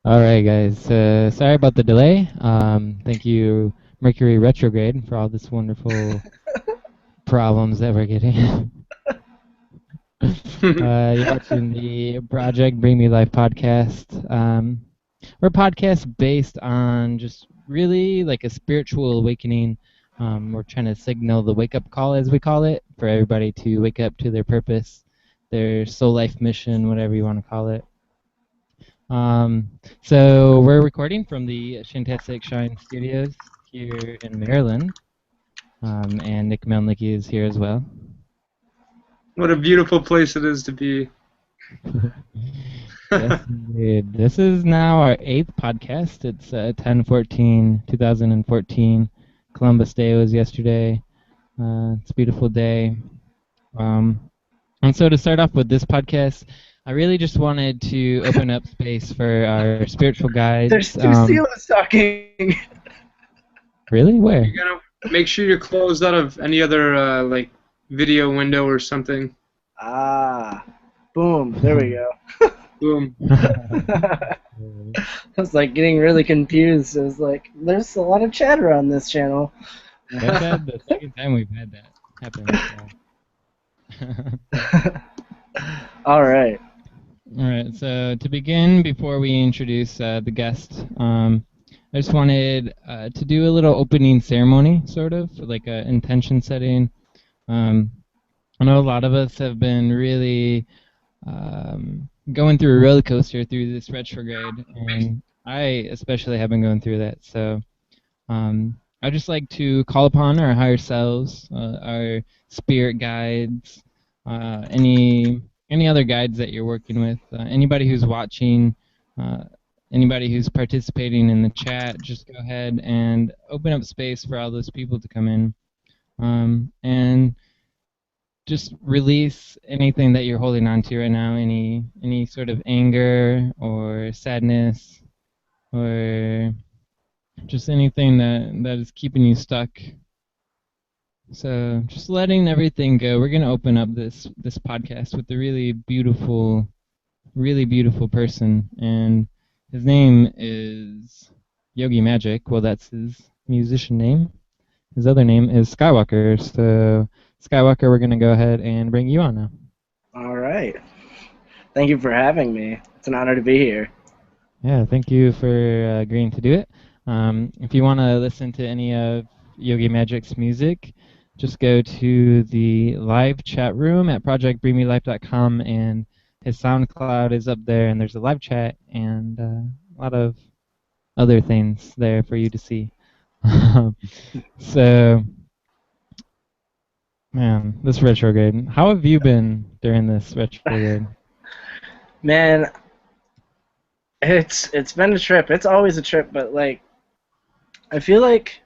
All right, guys. Sorry about the delay. Thank you, Mercury retrograde, for all this wonderful problems that we're getting. You're watching the Project Bring Me Life podcast. We're a podcast based on just really like a spiritual awakening. We're trying to signal the wake up call, as we call it, for everybody to wake up to their purpose, their soul life mission, whatever you want to call it. So we're recording from the Shantastic Shine Studios here in Maryland, and Nick Melnick is here as well. What a beautiful place it is to be. Yes, indeed. This is now our 8th podcast. It's 10/14/2014. Columbus Day was yesterday. It's a beautiful day. And so to start off with this podcast, I really just wanted to open up space for our spiritual guides. There's two seals talking. Really? Where? You gotta make sure you're closed out of any other like video window or something. Ah, boom! There we go. Boom. I was like getting really confused. I was like, "There's a lot of chatter on this channel." That's the second time we've had that happen. All right. All right. So to begin, before we introduce the guest, I just wanted to do a little opening ceremony, sort of like an intention setting. I know a lot of us have been really going through a roller coaster through this retrograde, and I especially have been going through that. So I just like to call upon our higher selves, our spirit guides, any other guides that you're working with, anybody who's watching, anybody who's participating in the chat. Just go ahead and open up space for all those people to come in, and just release anything that you're holding on to right now, any sort of anger or sadness or just anything that is keeping you stuck. So just letting everything go. We're gonna open up this podcast with a really beautiful person, and his name is Yogi Magik. Well, that's his musician name. His other name is Skyy Walker. So Skyy Walker, we're gonna go ahead and bring you on now. All right. Thank you for having me. It's an honor to be here. Yeah, thank you for agreeing to do it. If you want to listen to any of Yogi Magik's music, just go to the live chat room at projectbringmelife.com, and his SoundCloud is up there, and there's a live chat and a lot of other things there for you to see. So, man, this retrograde. How have you been during this retrograde? Man, it's been a trip. It's always a trip, but like I feel like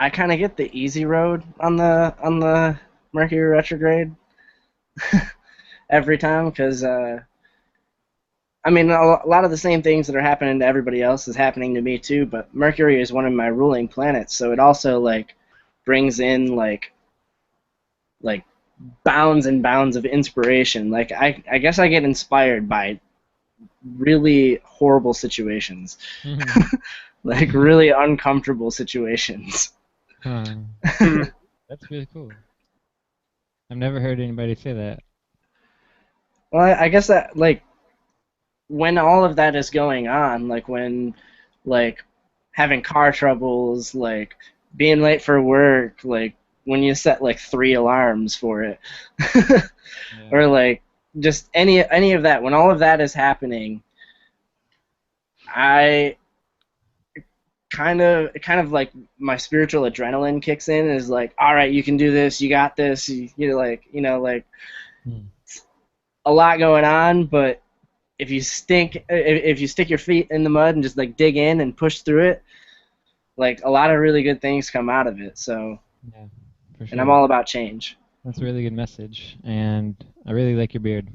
I kind of get the easy road on the Mercury retrograde every time, because I mean a lot of the same things that are happening to everybody else is happening to me too. But Mercury is one of my ruling planets, so it also like brings in like bounds and bounds of inspiration. Like I guess I get inspired by really horrible situations, like really uncomfortable situations. That's really cool. I've never heard anybody say that. Well, I guess that like when all of that is going on, like when like having car troubles, like being late for work, like when you set like 3 alarms for it, Yeah. or like just any of that, when all of that is happening, I kind of like my spiritual adrenaline kicks in and is like, all right, you can do this, you got this, you're like, like a lot going on, but if you stick your feet in the mud and just like dig in and push through it, like a lot of really good things come out of it. So Yeah, for sure. And I'm all about change. That's a really good message, and I really like your beard.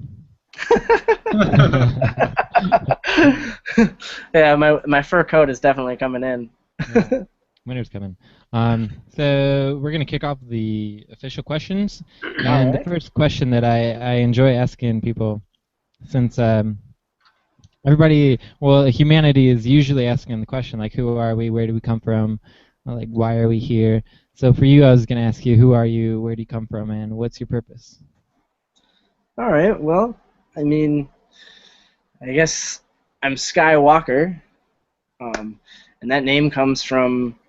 Yeah, my fur coat is definitely coming in. Yeah. Winter's coming. So we're gonna kick off the official questions, All and the right. first question that I enjoy asking people, since everybody, well, humanity is usually asking the question like, who are we? Where do we come from? Like, why are we here? So for you, I was gonna ask you, who are you? Where do you come from? And what's your purpose? All right. Well, I mean, I guess I'm Skyy Walker, and that name comes from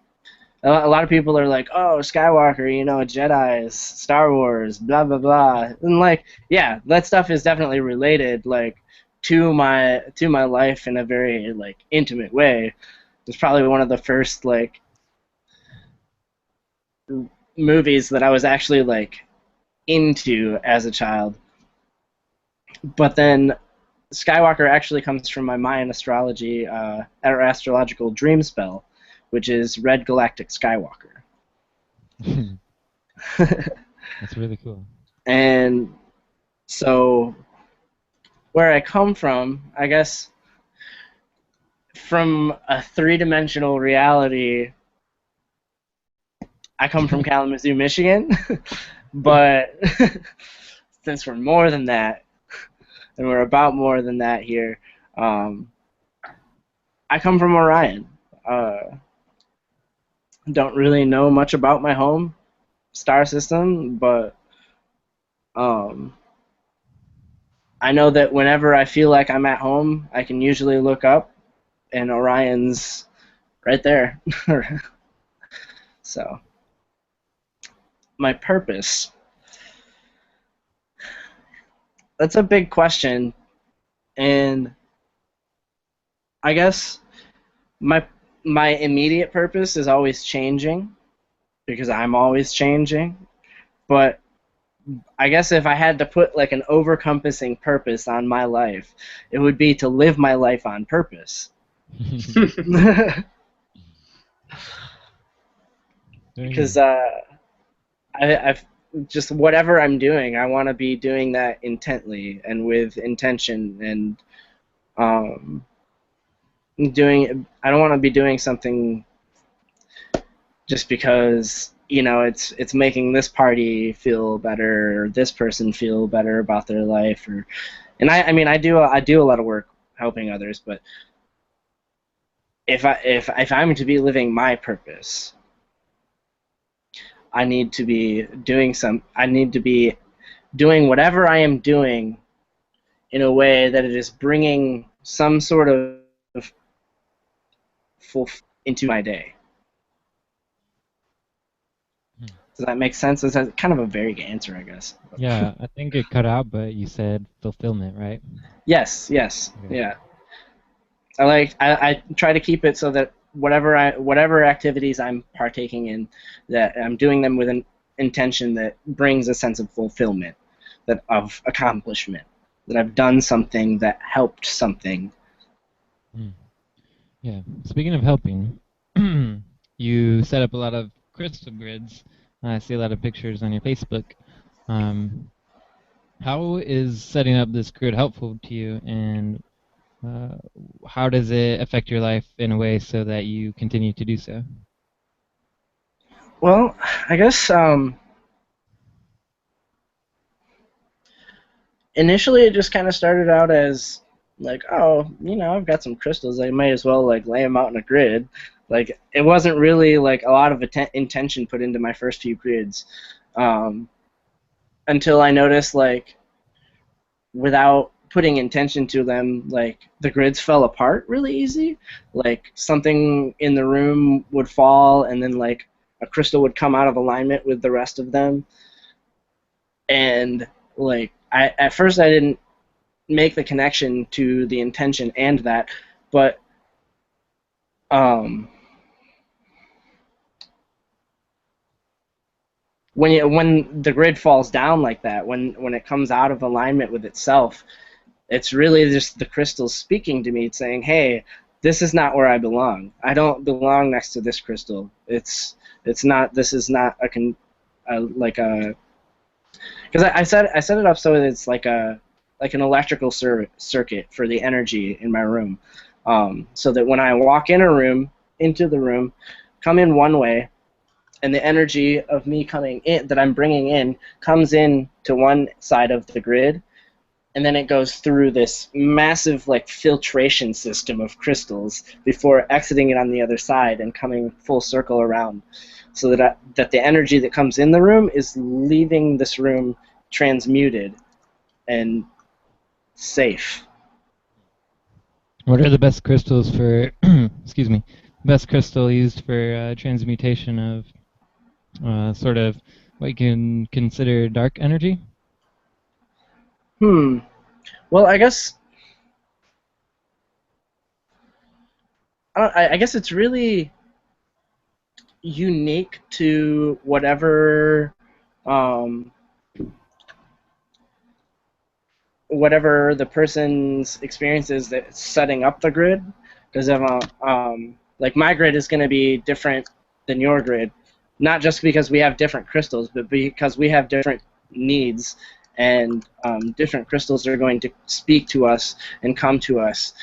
a lot of people are like, oh, Skywalker, you know, Jedi's, Star Wars, blah blah blah, and like, yeah, that stuff is definitely related, like, to my life in a very like intimate way. It's probably one of the first like movies that I was actually like into as a child. But then Skywalker actually comes from my Mayan astrology, or astrological dream spell, which is Red Galactic Skywalker. That's really cool. And so where I come from, I guess from a three-dimensional reality, I come from Kalamazoo, Michigan, but since we're more than that, and we're about more than that here, I come from Orion. Don't really know much about my home star system, but I know that whenever I feel like I'm at home, I can usually look up, and Orion's right there. So, my purpose. That's a big question, and I guess my my immediate purpose is always changing because I'm always changing. But I guess if I had to put like an overcompassing purpose on my life, it would be to live my life on purpose. Because I've just whatever I'm doing, I want to be doing that intently and with intention, and I don't want to be doing something just because it's making this party feel better or this person feel better about their life, and I mean I do a lot of work helping others, but if I'm to be living my purpose, I need to be doing whatever I am doing in a way that it is bringing some sort of into my day. Does that make sense? It's kind of a vague answer, I guess. Yeah, I think it cut out, but you said fulfillment, right? Yes, Okay. yeah. I try to keep it so that whatever activities I'm partaking in, that I'm doing them with an intention that brings a sense of fulfillment, that of accomplishment, that I've done something that helped something. Yeah. Speaking of helping, you set up a lot of crystal grids. I see a lot of pictures on your Facebook. How is setting up this grid helpful to you, and how does it affect your life in a way so that you continue to do so? Well, I guess initially it just kind of started out as like, oh, I've got some crystals, I might as well like lay them out in a grid. Like, it wasn't really like a lot of intention put into my first few grids, until I noticed, like, without putting intention to them, like, the grids fell apart really easy. Like, something in the room would fall, and then like a crystal would come out of alignment with the rest of them. And like, at first I didn't make the connection to the intention and that, but when the grid falls down like that, when it comes out of alignment with itself, it's really just the crystals speaking to me, saying, "Hey, this is not where I belong. I don't belong next to this crystal. It's not. This is not like a." Because I set it up so that it's like an electrical circuit for the energy in my room, so that when I walk into the room, come in one way, and the energy of me coming in, that I'm bringing in, comes in to one side of the grid, and then it goes through this massive like filtration system of crystals before exiting it on the other side and coming full circle around, so that the energy that comes in the room is leaving this room transmuted and safe. What are the best crystals for, excuse me, best crystal used for transmutation of sort of what you can consider dark energy? Well, I guess I guess it's really unique to whatever the person's experience is that's setting up the grid. Because like my grid is going to be different than your grid, not just because we have different crystals, but because we have different needs, and different crystals are going to speak to us and come to us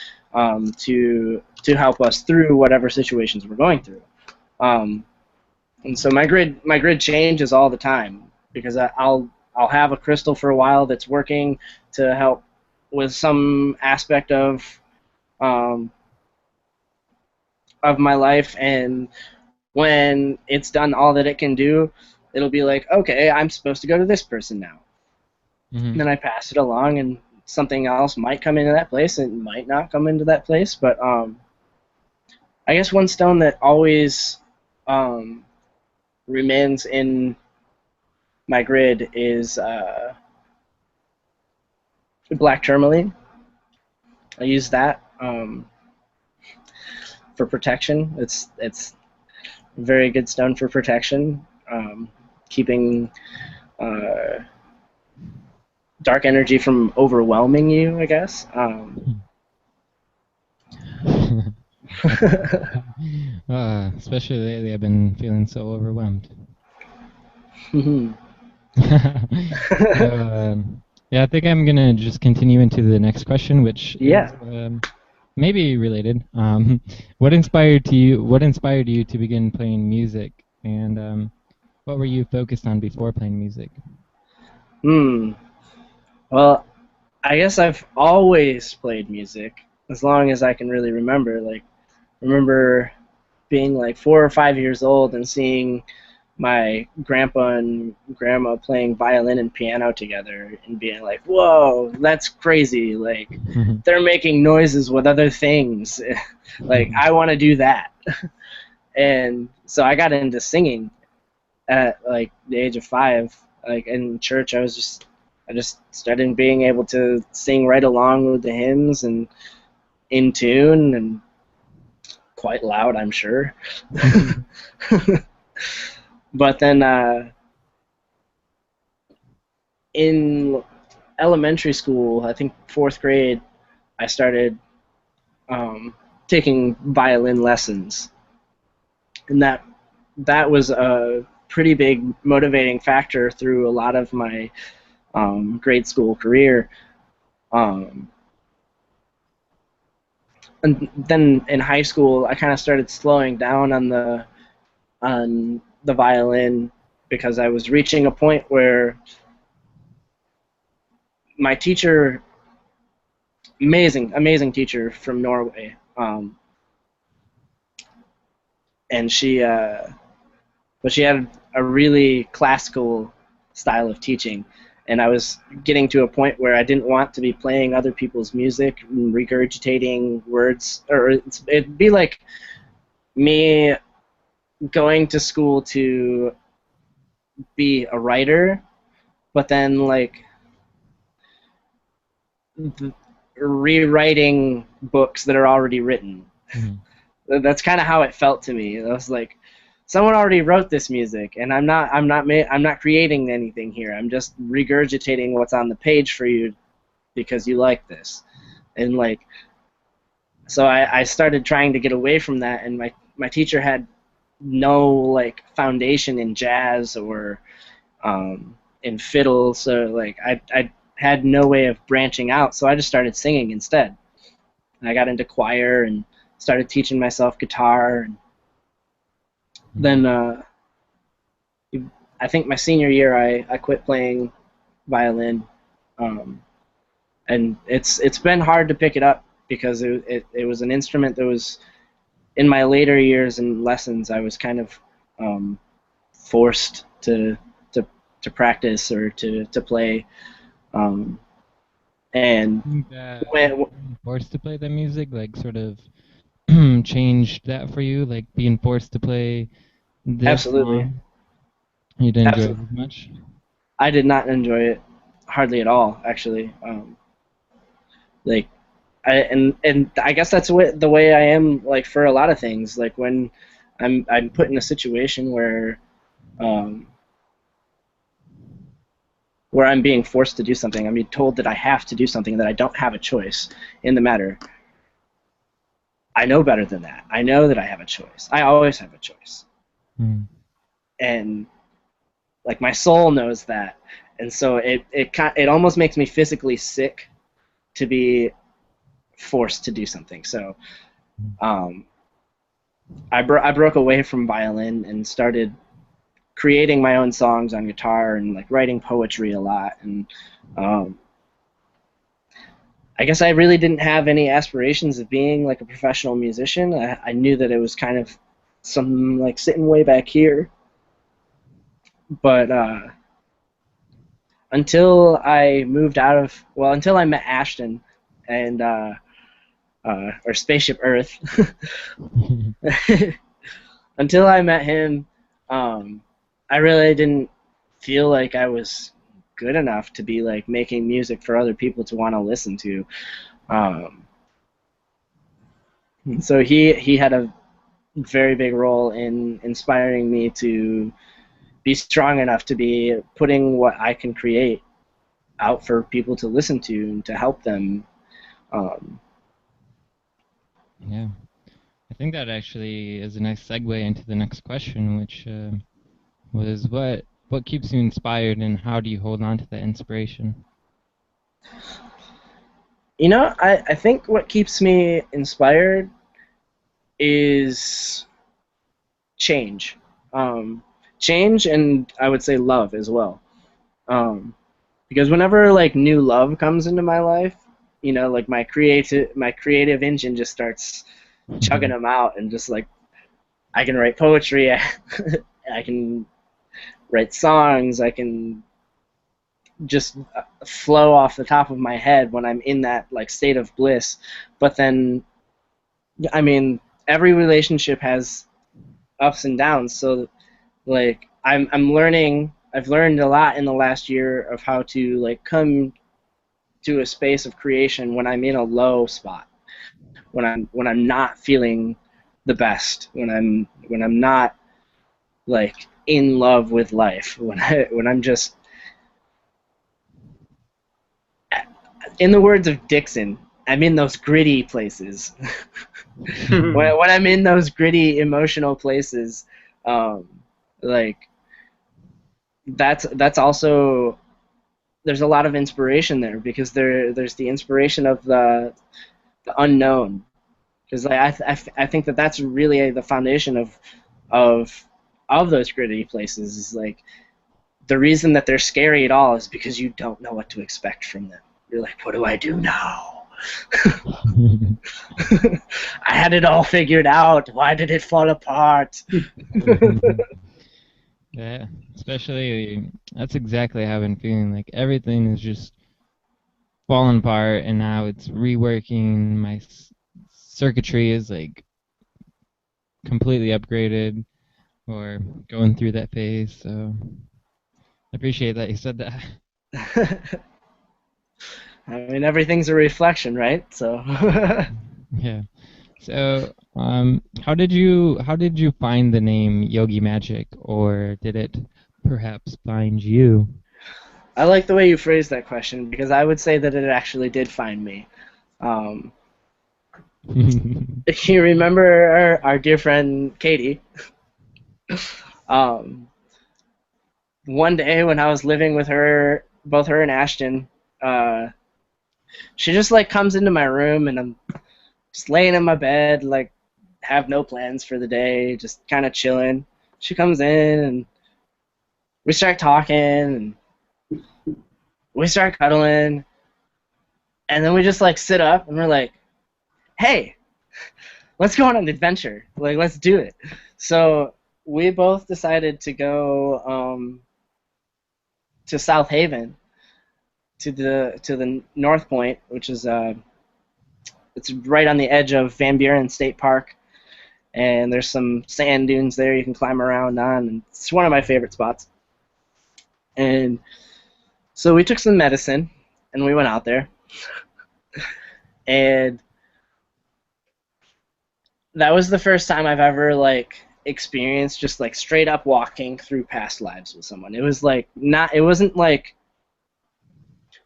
to help us through whatever situations we're going through. And so my grid changes all the time, because I'll have a crystal for a while that's working to help with some aspect of my life, and when it's done all that it can do, it'll be like, okay, I'm supposed to go to this person now. And then I pass it along, and something else might come into that place, and it might not come into that place. But I guess one stone that always remains in my grid is black tourmaline. I use that for protection. It's a very good stone for protection, keeping dark energy from overwhelming you, I guess. Especially lately, I've been feeling so overwhelmed. Yeah, I think I'm gonna just continue into the next question, which is maybe related. What inspired you to begin playing music, and what were you focused on before playing music? Well, I guess I've always played music as long as I can really remember. Like, remember being like 4 or 5 years old and seeing my grandpa and grandma playing violin and piano together and being like, whoa, that's crazy. Like, they're making noises with other things. Like, I want to do that. And so I got into singing at like the age of 5. Like, in church, I just started being able to sing right along with the hymns and in tune and quite loud, I'm sure. But then in elementary school, I think 4th grade, I started taking violin lessons, and that was a pretty big motivating factor through a lot of my grade school career. And then in high school, I kind of started slowing down on the violin, because I was reaching a point where my teacher, amazing teacher from Norway, and she had a really classical style of teaching, and I was getting to a point where I didn't want to be playing other people's music and regurgitating words, or it'd be like me going to school to be a writer, but then like rewriting books that are already written. That's kind of how it felt to me. I was like, someone already wrote this music, and I'm not creating anything here. I'm just regurgitating what's on the page for you because you like this. And like, so I started trying to get away from that, and my teacher had no like foundation in jazz or in fiddle, so like I had no way of branching out, so I just started singing instead. And I got into choir and started teaching myself guitar, then I think my senior year I quit playing violin, and it's been hard to pick it up because it was an instrument that was in my later years and lessons I was kind of forced to practice or to play, and Think that when, being forced to play the music, like, sort of changed that for you, like being forced to play this absolutely, song, you didn't enjoy it absolutely, as much? I did not enjoy it hardly at all actually. Like and I guess that's the way I am like for a lot of things. Like when I'm put in a situation um, where I'm being forced to do something. I'm being told that I have to do something, that I don't have a choice in the matter. I know better than that. I know that I have a choice. I always have a choice. Hmm. And like my soul knows that. And so it almost makes me physically sick to be forced to do something. So um, I broke away from violin and started creating my own songs on guitar and like writing poetry a lot. And um, I guess I really didn't have any aspirations of being like a professional musician. I knew that it was kind of something like sitting way back here. But until I met Ashton and or Spaceship Earth, until I met him, I really didn't feel like I was good enough to be like making music for other people to want to listen to. Um, so he had a very big role in inspiring me to be strong enough to be putting what I can create out for people to listen to and to help them. Um, Yeah. I think that actually is a nice segue into the next question, which was what keeps you inspired and how do you hold on to that inspiration? I think what keeps me inspired is change. Change and I would say love as well. Um, because whenever like new love comes into my life, like my creative engine just starts chugging them out, and just like I can write poetry, I can write songs, I can just flow off the top of my head when I'm in that like state of bliss. But then, I mean, every relationship has ups and downs. So like I'm learning. I've learned a lot in the last year of how to like come to a space of creation when I'm in a low spot, when I'm not feeling the best, when I'm not like in love with life, when I'm just, in the words of Dixon, I'm in those gritty places. when I'm in those gritty emotional places, um, like that's also, there's a lot of inspiration there, because there's the inspiration of the unknown, because like I think that that's really the foundation of of those gritty places, is like the reason that they're scary at all is because you don't know what to expect from them. You're like, what do I do now? I had it all figured out. Why did it fall apart? Yeah, especially that's exactly how I've been feeling. Like everything is just falling apart, and now it's reworking. My circuitry is like completely upgraded, or going through that phase. So I appreciate that you said that. I mean, everything's a reflection, right? So, Yeah. So, how did you find the name Yogi Magic, or did it perhaps find you? I like the way you phrased that question, because I would say that it actually did find me. Um, you remember our dear friend Katie? Um, one day when I was living with her, both her and Ashton, uh, she just like comes into my room, and I'm just laying in my bed, like have no plans for the day, just kind of chilling. she comes in and we start talking and we start cuddling, and then we just like sit up and we're like, hey, let's go on an adventure. Like, let's do it. So we both decided to go to South Haven, to the North Point, which is it's right on the edge of Van Buren State Park, and there's some sand dunes there you can climb around on, and it's one of my favorite spots. And so we took some medicine, and we went out there, and that was the first time I've ever like experienced just like straight up walking through past lives with someone. It was like not. It wasn't like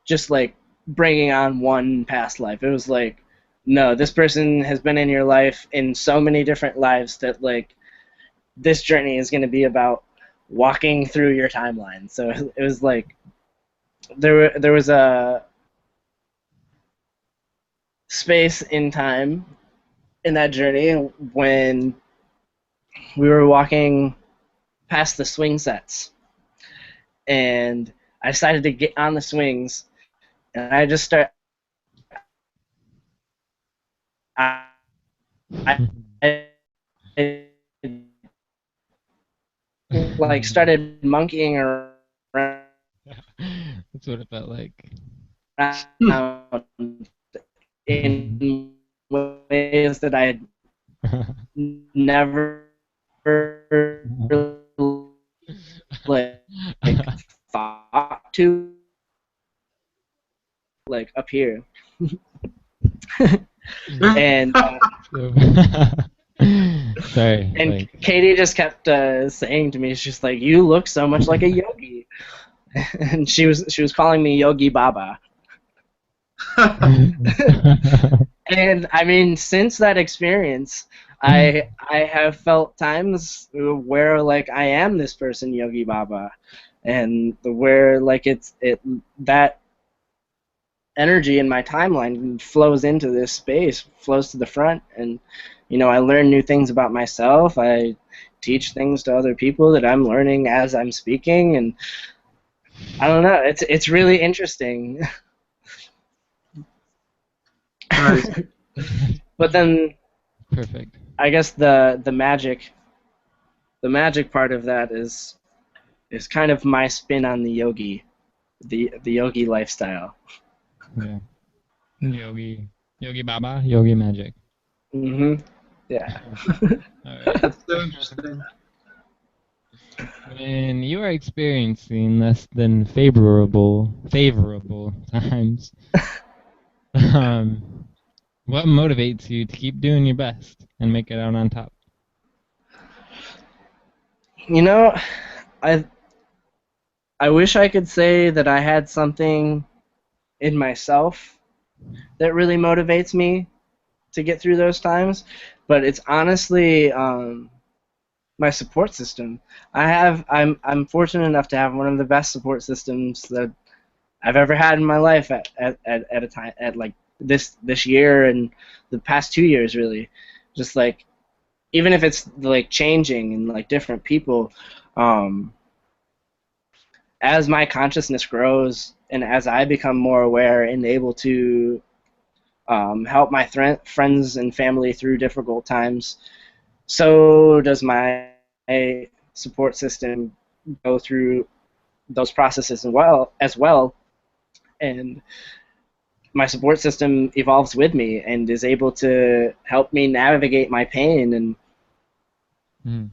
just like bringing on one past life. It was like, no, this person has been in your life in so many different lives that like this journey is going to be about walking through your timeline. So it was like there was a space in time in that journey when we were walking past the swing sets, and I decided to get on the swings, and I just I, I like started monkeying around That's what it felt like. in ways that I had never like thought to, like up here. And sorry. and like, Katie just kept saying to me, she's like, "You look so much like a yogi," and she was calling me Yogi Baba. And I mean, since that experience, I have felt times where like I am this person, Yogi Baba, and where like that energy in my timeline flows into this space, flows to the front, and you know, I learn new things about myself. I teach things to other people that I'm learning as I'm speaking, and I don't know, it's really interesting. Nice. But then perfect. I guess the magic part of that is kind of my spin on the yogi lifestyle. Yeah. Yogi Baba, YogiMagik. Yeah. All right. That's so interesting. When you are experiencing less than favorable times, what motivates you to keep doing your best and make it out on top? You know, I wish I could say that I had something in myself that really motivates me to get through those times, but it's honestly my support system. I'm fortunate enough to have one of the best support systems that I've ever had in my life at a time at like this year and the past 2 years really. Just like, even if it's like changing and like different people, as my consciousness grows and as I become more aware and able to help my friends and family through difficult times, so does my support system go through those processes as well, and my support system evolves with me and is able to help me navigate my pain. And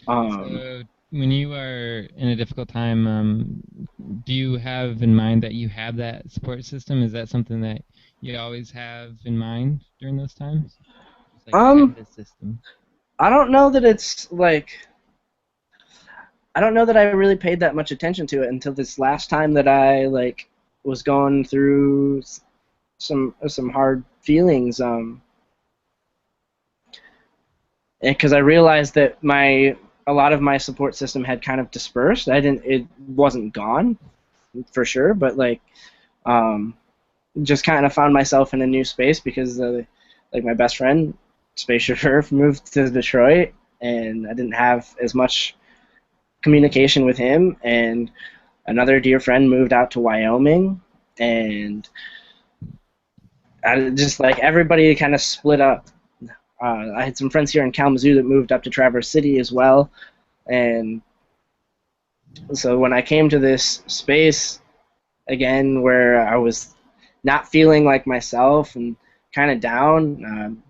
so when you are in a difficult time, do you have in mind that you have that support system? Is that something that you always have in mind during those times? Just like I have this system. I don't know that it's like, I don't know that I really paid that much attention to it until this last time that I like was going through some hard feelings, because I realized that a lot of my support system had kind of dispersed. It wasn't gone for sure, but like just kind of found myself in a new space because like my best friend, Space Chauffeur, moved to Detroit, and I didn't have as much communication with him, and another dear friend moved out to Wyoming, and I just like everybody kind of split up. I had some friends here in Kalamazoo that moved up to Traverse City as well, and so when I came to this space again where I was not feeling like myself and kind of down,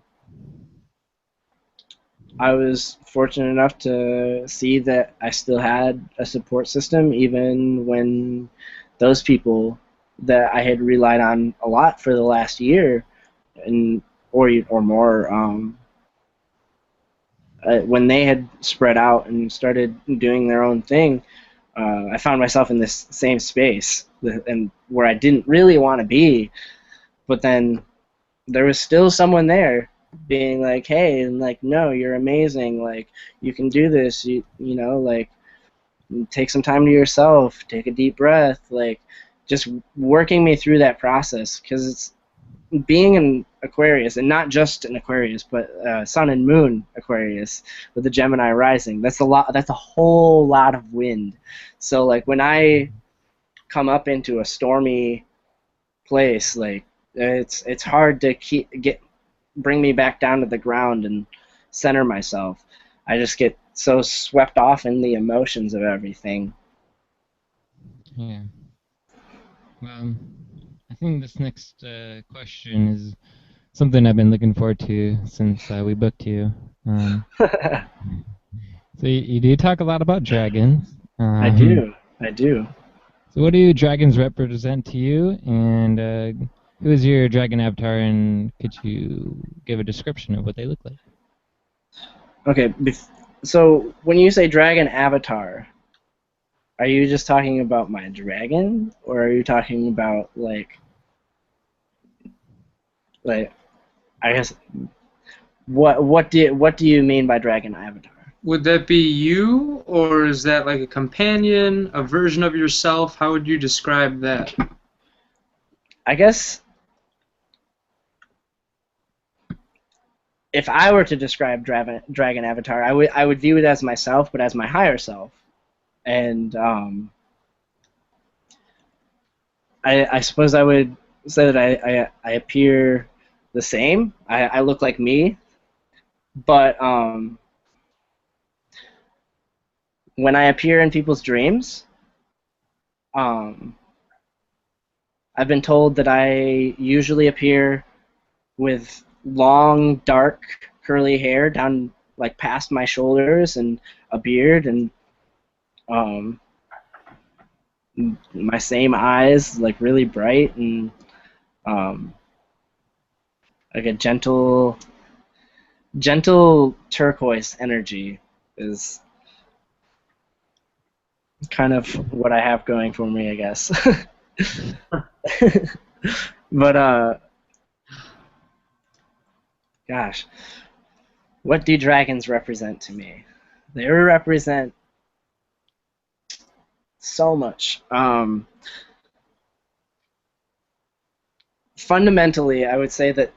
I was fortunate enough to see that I still had a support system even when those people that I had relied on a lot for the last year and or more, when they had spread out and started doing their own thing, I found myself in this same space and where I didn't really want to be, but then there was still someone there being like, hey, and like, no, you're amazing, like, you can do this, you know, like, take some time to yourself, take a deep breath, like, just working me through that process, because it's being an Aquarius, and not just an Aquarius, but Sun and Moon Aquarius with the Gemini rising. That's a lot. That's a whole lot of wind. So like when I come up into a stormy place, like it's hard to bring me back down to the ground and center myself. I just get so swept off in the emotions of everything. Yeah. Well, I think this next question is something I've been looking forward to since we booked you. So you do talk a lot about dragons. I do. So what do dragons represent to you, and who is your dragon avatar, and could you give a description of what they look like? Okay, so when you say dragon avatar, are you just talking about my dragon, or are you talking about like I guess what do you mean by dragon avatar? Would that be you, or is that like a companion, a version of yourself? How would you describe that? I guess if I were to describe dragon avatar, I would view it as myself, but as my higher self, and I suppose I would say that I appear the same. I look like me, but when I appear in people's dreams, I've been told that I usually appear with long, dark, curly hair down like past my shoulders and a beard, and my same eyes, like really bright, and like a gentle turquoise energy is kind of what I have going for me, I guess. But gosh, what do dragons represent to me? They represent so much. Fundamentally, I would say that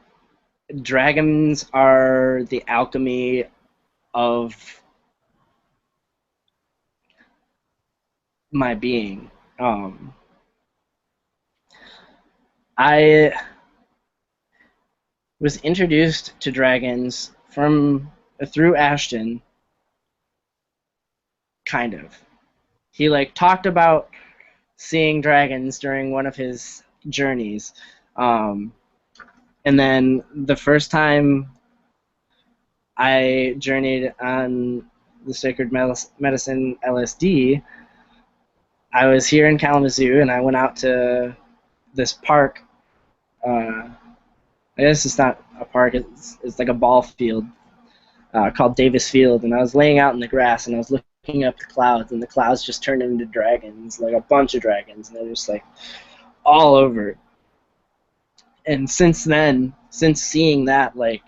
dragons are the alchemy of my being. I was introduced to dragons through Ashton, kind of. He like talked about seeing dragons during one of his journeys, and then the first time I journeyed on the Sacred Medicine LSD, I was here in Kalamazoo, and I went out to this park. I guess it's not a park; it's like a ball field called Davis Field, and I was laying out in the grass, and I was looking up the clouds, and the clouds just turned into dragons, like a bunch of dragons, and they're just like all over. And since then, since seeing that, like,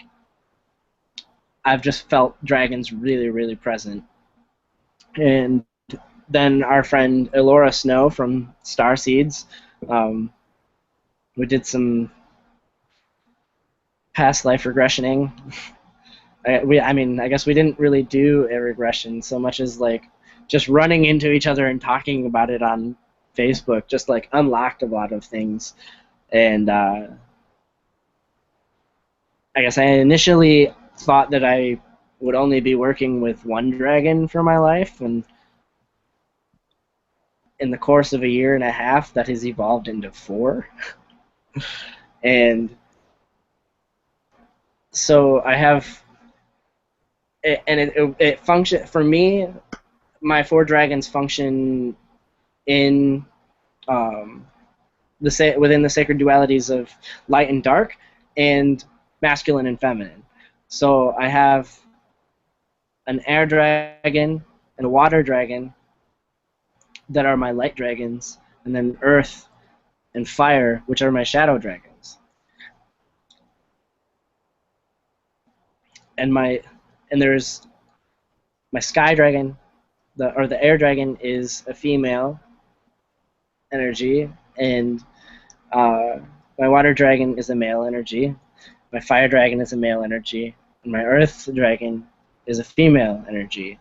I've just felt dragons really, really present. And then our friend Elora Snow from Star Seeds, we did some past life regressioning. I guess we didn't really do a regression so much as like just running into each other and talking about it on Facebook just like unlocked a lot of things. And I guess I initially thought that I would only be working with one dragon for my life, and in the course of a year and a half, that has evolved into 4. And so I have, it function for me. My 4 dragons function in within the sacred dualities of light and dark, and masculine and feminine. So I have an air dragon and a water dragon that are my light dragons, and then earth and fire, which are my shadow dragons. And there's my sky dragon, the air dragon is a female energy, and my water dragon is a male energy. My fire dragon is a male energy, and my earth dragon is a female energy.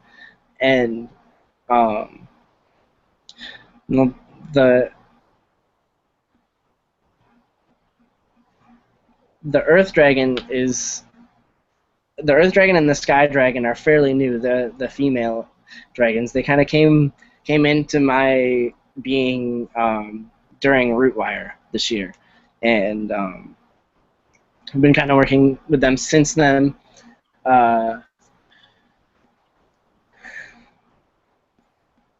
And the earth dragon and the sky dragon are fairly new. The female dragons, they kind of came into my being during Rootwire this year, and I've been kind of working with them since then. I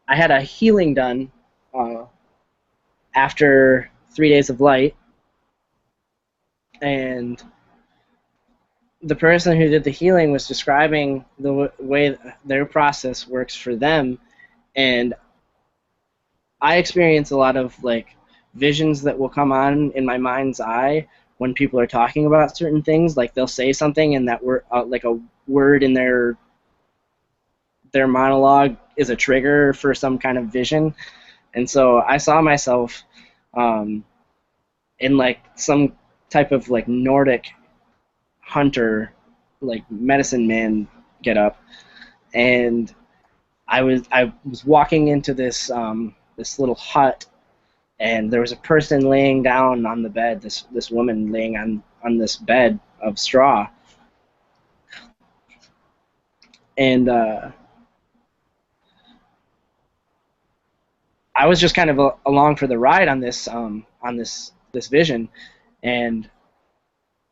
had a healing done after 3 days of light, and the person who did the healing was describing the way their process works for them, and I experience a lot of like visions that will come on in my mind's eye when people are talking about certain things. Like they'll say something, and that word, like a word in their monologue, is a trigger for some kind of vision. And so I saw myself in like some type of like Nordic hunter, like medicine man get up, and I was walking into this this little hut, and there was a person laying down on the bed, this woman laying on this bed of straw, and I was just kind of along for the ride on this vision, and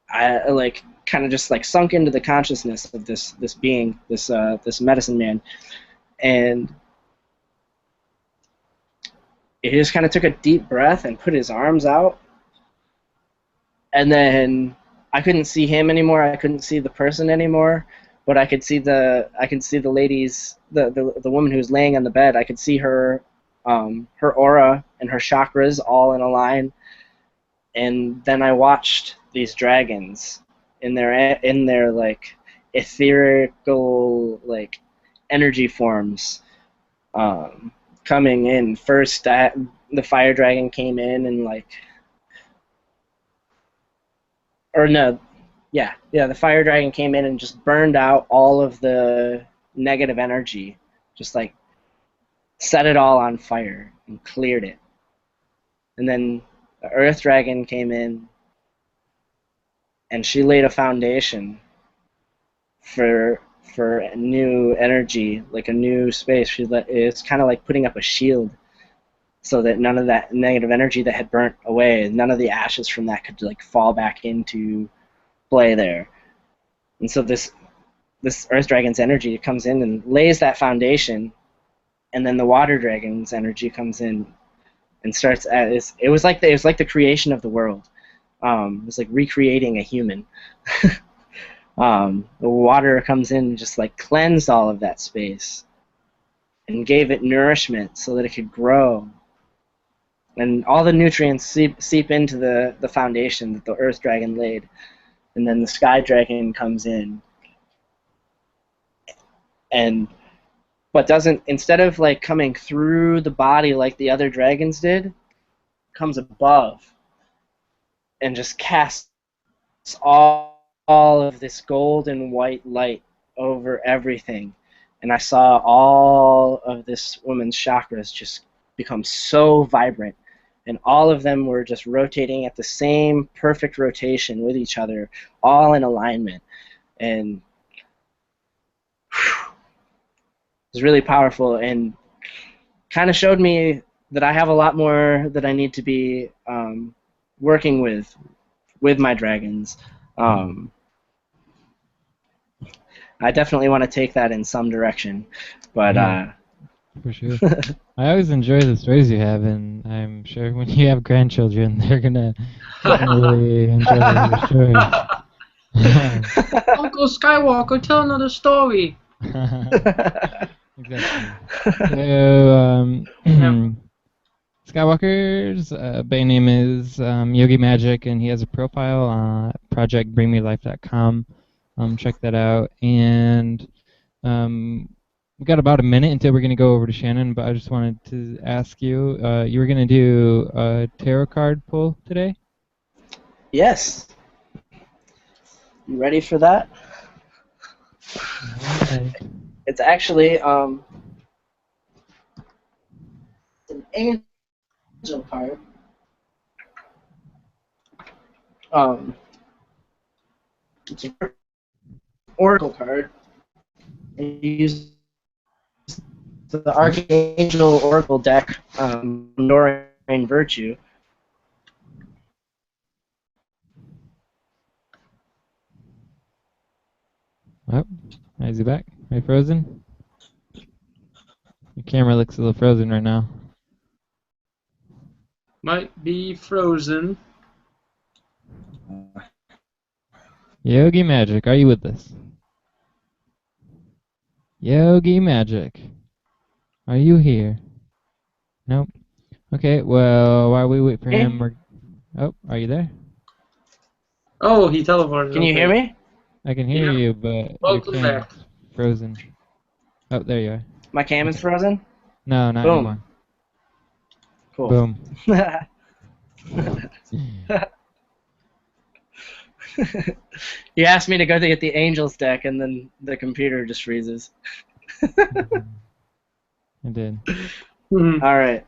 I like kind of just like sunk into the consciousness of this being, this medicine man, and he just kind of took a deep breath and put his arms out, and then I couldn't see him anymore. I couldn't see the person anymore, but I could see the lady's the woman who was laying on the bed. I could see her aura and her chakras all in a line, and then I watched these dragons in their like etherical like energy forms coming in. First, the fire dragon came in and like, or no, yeah, the fire dragon came in and just burned out all of the negative energy, just like set it all on fire and cleared it. And then the earth dragon came in, and she laid a foundation for a new energy, like a new space. It's kind of like putting up a shield, so that none of that negative energy that had burnt away, none of the ashes from that could like fall back into play there. And so this earth dragon's energy comes in and lays that foundation, and then the water dragon's energy comes in and starts it was like the creation of the world. It was like recreating a human. The water comes in and just like cleansed all of that space and gave it nourishment so that it could grow. And all the nutrients seep into the foundation that the earth dragon laid. And then the sky dragon comes in, but doesn't, instead of like coming through the body like the other dragons did, comes above and just casts all of this gold and white light over everything. and I saw all of this woman's chakras just become so vibrant, and all of them were just rotating at the same perfect rotation with each other, all in alignment, and it was really powerful, and kind of showed me that I have a lot more that I need to be working with my dragons. I definitely want to take that in some direction, but for sure. I always enjoy the stories you have, and I'm sure when you have grandchildren, they're gonna definitely enjoy your stories. Uncle Skyy Walker, tell another story. Exactly. So, Skyy Walker's band name is Yogi Magik, and he has a profile on projectbringmelife.com. Check that out. And we got about a minute until we're going to go over to Shannon, but I just wanted to ask you, you were going to do a tarot card pull today? Yes. You ready for that? Right. It's actually an angel card. It's an oracle card. And you use the Archangel Oracle deck, Noraine Virtue. Oh, is he back? Are you frozen? Your camera looks a little frozen right now. Might be frozen. Yogi Magik, are you with us? Yogi Magik, are you here? Nope. Okay, well, while we wait for him, we're... Oh, are you there? Oh, he teleported. Can you hear me? I can hear Yeah. you, but your Welcome camera's back. frozen. Oh, there you are. My cam is frozen? No, not Boom. anymore. Cool. Boom. You asked me to go to get the Angels deck, and then the computer just freezes. I did. Mhm. All right.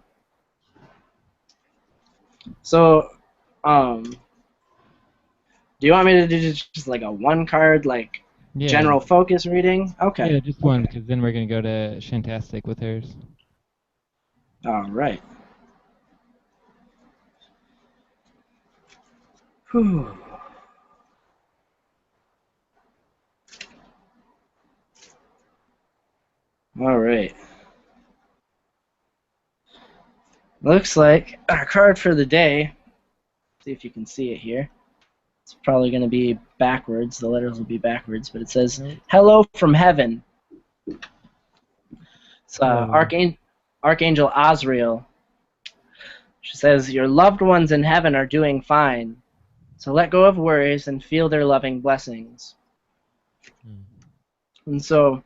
So, do you want me to do just like a one card, like Yeah. general focus reading? Okay. Yeah, just one, because then we're going to go to Shantastic with hers. All right. Whew. All right. Looks like our card for the day. See if you can see it here. It's probably going to be backwards. The letters will be backwards, but it says, "Hello from heaven." It's Archangel Azrael. She says, "Your loved ones in heaven are doing fine, so let go of worries and feel their loving blessings." And so,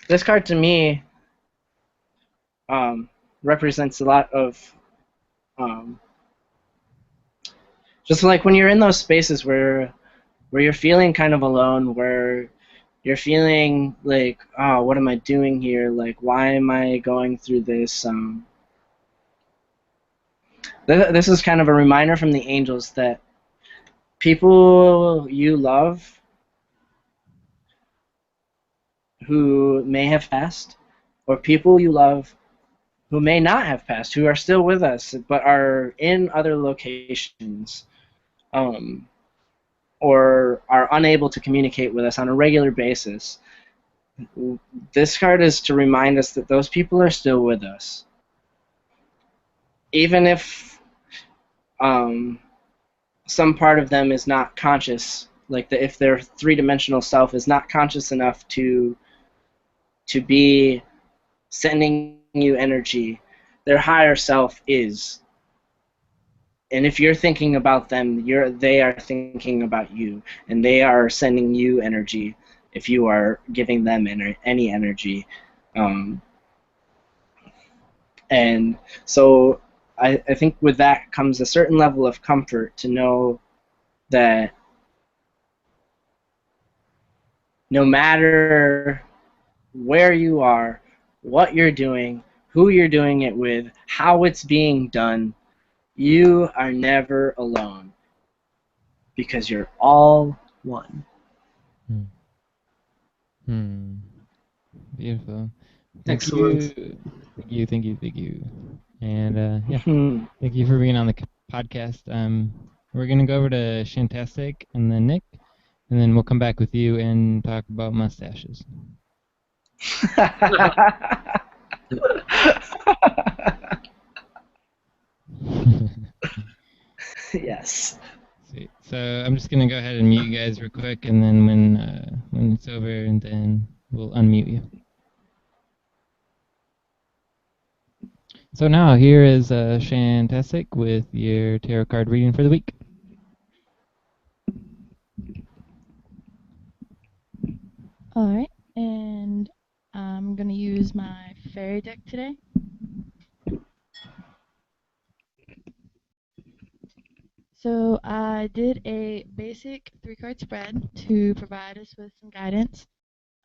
this card to me represents a lot of just like when you're in those spaces where you're feeling kind of alone, where you're feeling like, oh, what am I doing here? Like, why am I going through this? This is kind of a reminder from the angels that people you love who may have passed, or people you love who may not have passed, who are still with us but are in other locations, or are unable to communicate with us on a regular basis. This card is to remind us that those people are still with us. Even if some part of them is not conscious, like if their three-dimensional self is not conscious enough to be sending you energy, their higher self is. And if you're thinking about them, they are thinking about you, and they are sending you energy if you are giving them any energy. And so I think with that comes a certain level of comfort to know that no matter where you are, what you're doing, who you're doing it with, how it's being done, you are never alone because you're all one. Hmm. Hmm. Beautiful. Thank Excellent. you. Thank you. Thank you. Thank you. And yeah, Hmm. thank you for being on the podcast. We're gonna go over to Shantastic and then Nick, and then we'll come back with you and talk about mustaches. Yes. Sweet. So I'm just gonna go ahead and mute you guys real quick, and then when it's over, and then we'll unmute you. So now here is Shantastic with your tarot card reading for the week. All right, and I'm going to use my fairy deck today. So I did a basic 3-card spread to provide us with some guidance.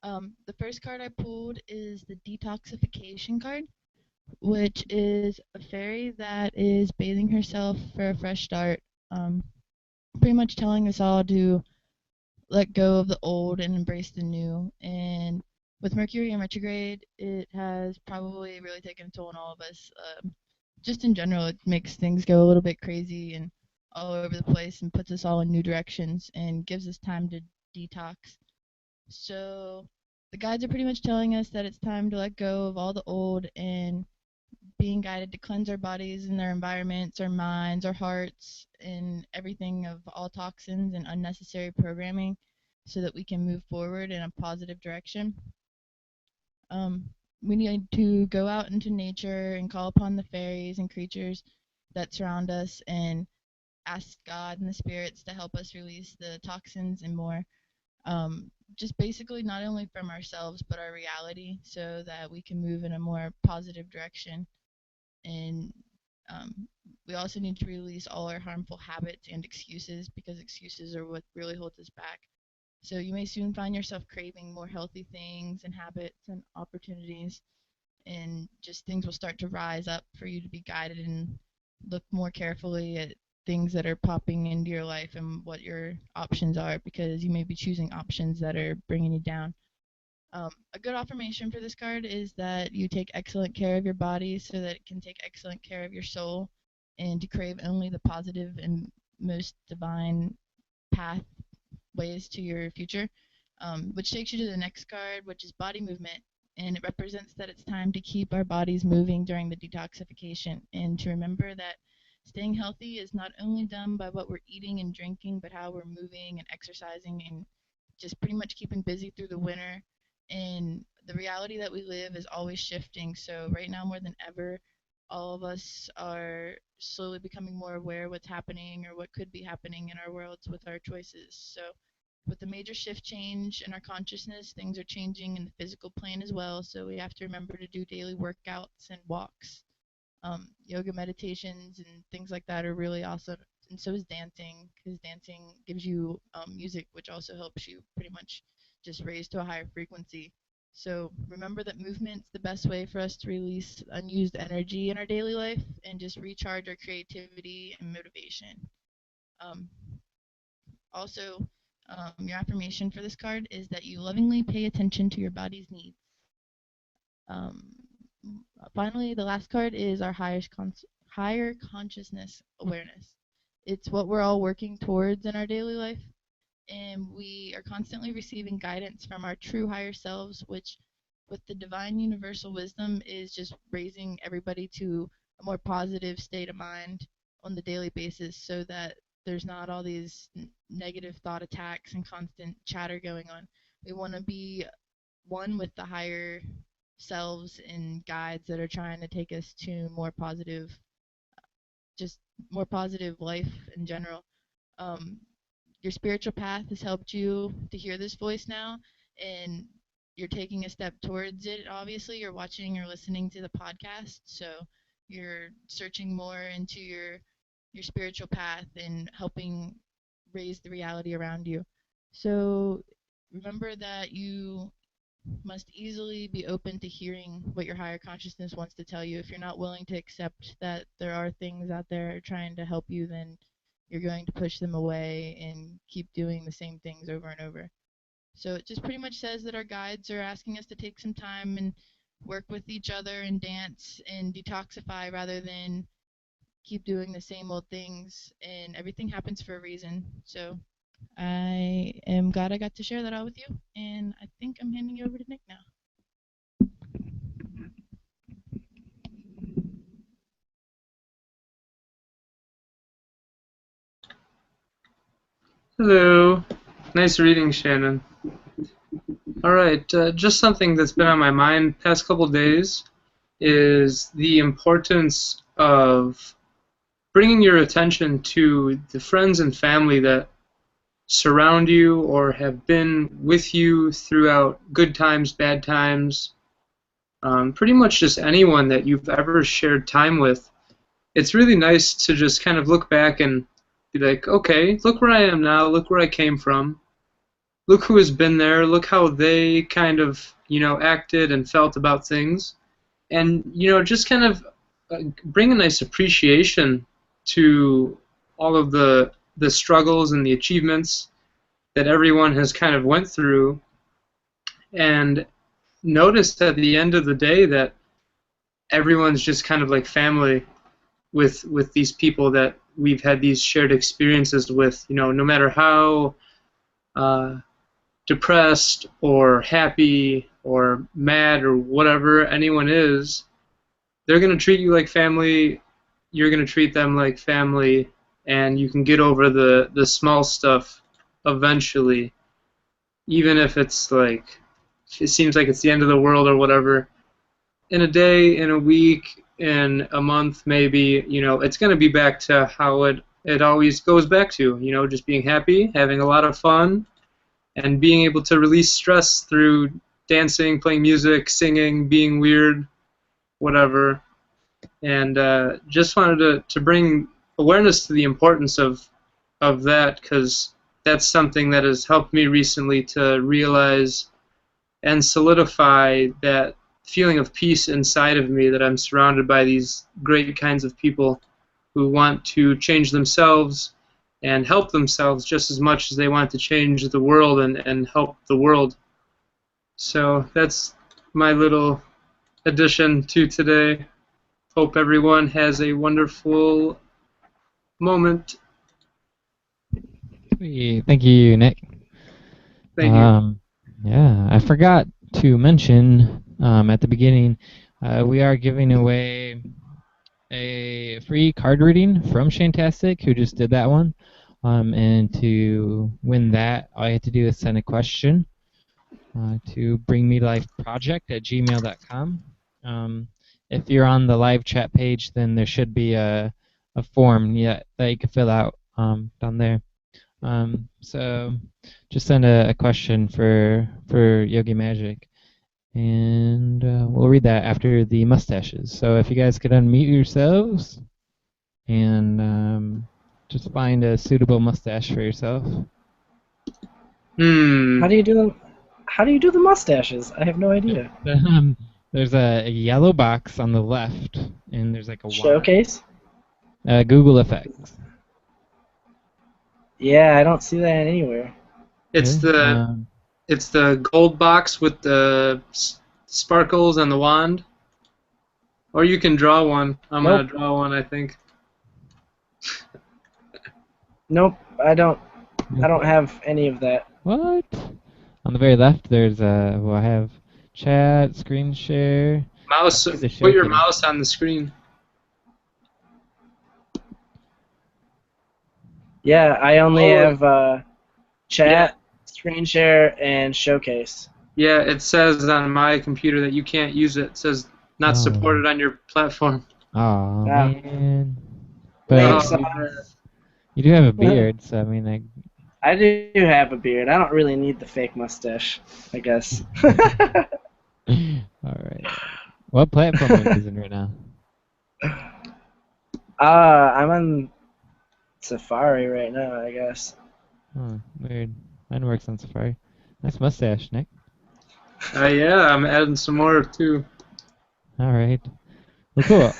The first card I pulled is the detoxification card, which is a fairy that is bathing herself for a fresh start, pretty much telling us all to let go of the old and embrace the new. And with Mercury in retrograde, it has probably really taken a toll on all of us. Just in general, it makes things go a little bit crazy and all over the place and puts us all in new directions and gives us time to detox. So the guides are pretty much telling us that it's time to let go of all the old and being guided to cleanse our bodies and our environments, our minds, our hearts, and everything of all toxins and unnecessary programming so that we can move forward in a positive direction. We need to go out into nature and call upon the fairies and creatures that surround us and ask God and the spirits to help us release the toxins and more. Just basically not only from ourselves but our reality so that we can move in a more positive direction. And we also need to release all our harmful habits and excuses because excuses are what really holds us back. So you may soon find yourself craving more healthy things and habits and opportunities, and just things will start to rise up for you to be guided and look more carefully at things that are popping into your life and what your options are because you may be choosing options that are bringing you down. A good affirmation for this card is that you take excellent care of your body so that it can take excellent care of your soul and to crave only the positive and most divine pathways to your future, which takes you to the next card, which is body movement. And it represents that it's time to keep our bodies moving during the detoxification and to remember that staying healthy is not only done by what we're eating and drinking, but how we're moving and exercising and just pretty much keeping busy through the winter. And the reality that we live is always shifting. So right now more than ever, all of us are slowly becoming more aware of what's happening or what could be happening in our worlds with our choices. So with the major shift change in our consciousness, things are changing in the physical plane as well. So we have to remember to do daily workouts and walks. Yoga meditations and things like that are really awesome. And so is dancing, because dancing gives you music, which also helps you pretty much just raise to a higher frequency. So remember that movement's the best way for us to release unused energy in our daily life and just recharge our creativity and motivation. Um, Also, your affirmation for this card is that you lovingly pay attention to your body's needs. Um, Finally, the last card is our higher consciousness awareness. It's what we're all working towards in our daily life, and we are constantly receiving guidance from our true higher selves, which, with the divine universal wisdom, is just raising everybody to a more positive state of mind on the daily basis so that there's not all these negative thought attacks and constant chatter going on. We want to be one with the higher selves and guides that are trying to take us to more positive, just more positive life in general. Um, your spiritual path has helped you to hear this voice now, and you're taking a step towards it. Obviously, you're watching or listening to the podcast, so you're searching more into your spiritual path and helping raise the reality around you. So remember that you must easily be open to hearing what your higher consciousness wants to tell you. If you're not willing to accept that there are things out there trying to help you, then you're going to push them away and keep doing the same things over and over. So it just pretty much says that our guides are asking us to take some time and work with each other and dance and detoxify rather than keep doing the same old things, and everything happens for a reason. So I am glad I got to share that all with you, and I think I'm handing you over to Nick now. Hello. Nice reading, Shannon. All right, just something that's been on my mind past couple days is the importance of bringing your attention to the friends and family that surround you or have been with you throughout good times, bad times, pretty much just anyone that you've ever shared time with. It's really nice to just kind of look back and be like, okay, look where I am now, look where I came from. Look who has been there, look how they kind of, acted and felt about things. And, just kind of bring a nice appreciation to all of the struggles and the achievements that everyone has kind of went through. And notice at the end of the day that everyone's just kind of like family with these people that we've had these shared experiences with, no matter how depressed or happy or mad or whatever anyone is, they're going to treat you like family, you're going to treat them like family, and you can get over the small stuff eventually, even if it's like, it seems like it's the end of the world or whatever. In a day, in a week, in a month maybe, it's going to be back to how it always goes back to, just being happy, having a lot of fun, and being able to release stress through dancing, playing music, singing, being weird, whatever. And just wanted to bring awareness to the importance of that, because that's something that has helped me recently to realize and solidify that feeling of peace inside of me, that I'm surrounded by these great kinds of people who want to change themselves and help themselves just as much as they want to change the world and help the world. So that's my little addition to today. Hope everyone has a wonderful moment. Thank you, Nick. Thank you. Yeah, I forgot to mention at the beginning, we are giving away a free card reading from Shantastic, who just did that one. And to win that, all you have to do is send a question to bringmelifeproject@gmail.com. If you're on the live chat page, then there should be a form that you can fill out down there. So just send a question for Yogi Magik, and we'll read that after the mustaches. So if you guys could unmute yourselves and just find a suitable mustache for yourself. How do you do the mustaches? I have no idea. There's a yellow box on the left, and there's like a Showcase? Google Effects. Yeah, I don't see that anywhere. It's Really? it's the gold box with the sparkles and the wand. Or you can draw one. I'm Nope. gonna draw one, I think. Nope, I don't have any of that. What? On the very left, there's well, I have chat, screen share. Mouse. I see the Put your showcase. mouse on the screen. Yeah, I only have chat, screen share, and showcase. Yeah, it says on my computer that you can't use it. It says not supported on your platform. Oh man. Thanks. But you do have a beard, so I mean, I do have a beard. I don't really need the fake mustache, I guess. Alright. What platform are you using right now? I'm on Safari right now, I guess. Oh, weird. Mine works on Safari. Nice mustache, Nick. Yeah, I'm adding some more too. All right. Well, cool.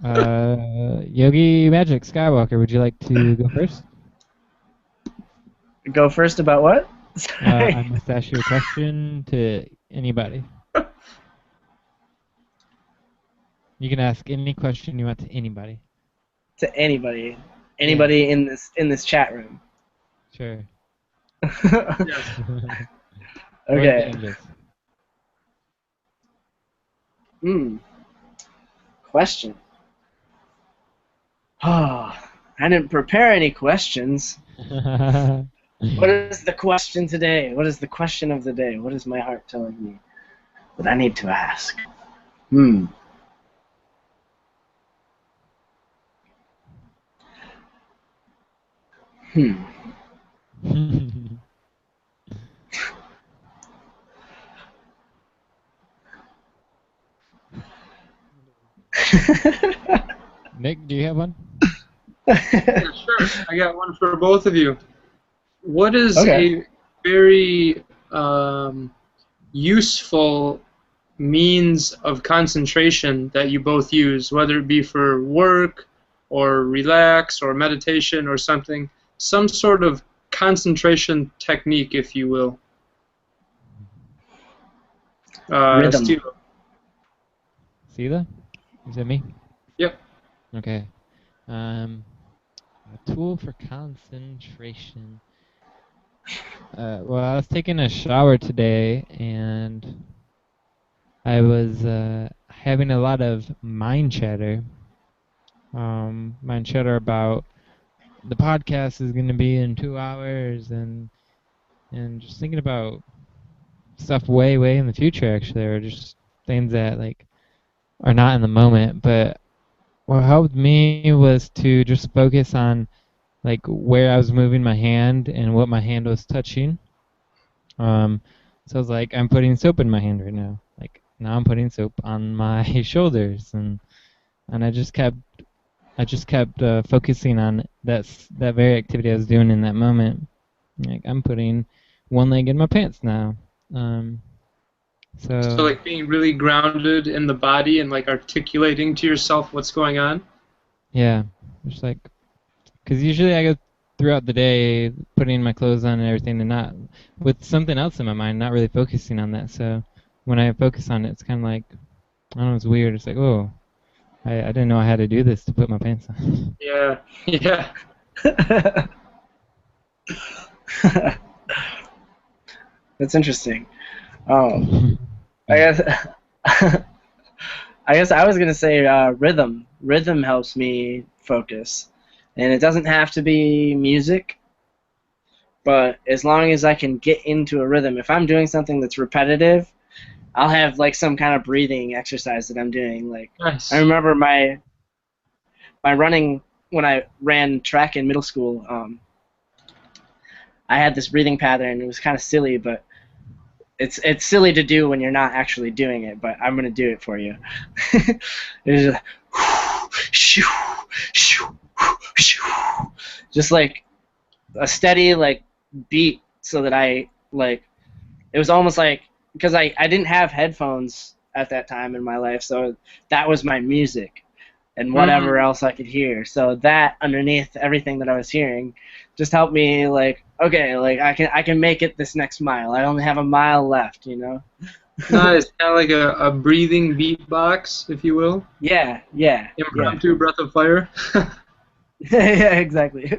Yogi Magik, Skyy Walker, would you like to go first? Go first about what? Sorry. I must ask you a question to anybody. You can ask any question you want to anybody. To anybody. Anybody in this chat room. Sure. Yes. Or the Okay. angels. Question. Oh, I didn't prepare any questions. What is the question today? What is the question of the day? What is my heart telling me that I need to ask? Nick, do you have one? Yeah, sure. I got one for both of you. What is Okay. a very useful means of concentration that you both use, whether it be for work or relax or meditation or something, some sort of concentration technique, if you will? Rhythm. Steve. Sila? Is that me? Yep. Okay. A tool for concentration. Well, I was taking a shower today, and I was having a lot of mind chatter. Mind chatter about the podcast is going to be in 2 hours, and just thinking about stuff way, way in the future, actually, or just things that like are not in the moment. But what helped me was to just focus on like where I was moving my hand and what my hand was touching. So I was like, I'm putting soap in my hand right now. Like now I'm putting soap on my shoulders, and I just kept focusing on that very activity I was doing in that moment. Like I'm putting one leg in my pants now. So like being really grounded in the body and like articulating to yourself what's going on. Yeah, just like, because usually I go throughout the day putting my clothes on and everything, and not with something else in my mind, not really focusing on that. So when I focus on it, it's kind of like, I don't know, it's weird. It's like, oh, I didn't know I had to do this to put my pants on. Yeah. Yeah. That's interesting. I guess I guess I was gonna say rhythm. Rhythm helps me focus, and it doesn't have to be music. But as long as I can get into a rhythm, if I'm doing something that's repetitive, I'll have like some kind of breathing exercise that I'm doing. Like Nice. I remember my running when I ran track in middle school. I had this breathing pattern. It was kind of silly, but it's silly to do when you're not actually doing it. But I'm gonna do it for you. It's just like a steady like beat, so that I like. It was almost like, because I didn't have headphones at that time in my life, so that was my music and whatever else I could hear. So that underneath everything that I was hearing just helped me like, okay, like I can make it this next mile. I only have a mile left, you know? Nice. Kind of like a breathing beatbox, if you will. Yeah. Impromptu breath of fire. Yeah, exactly.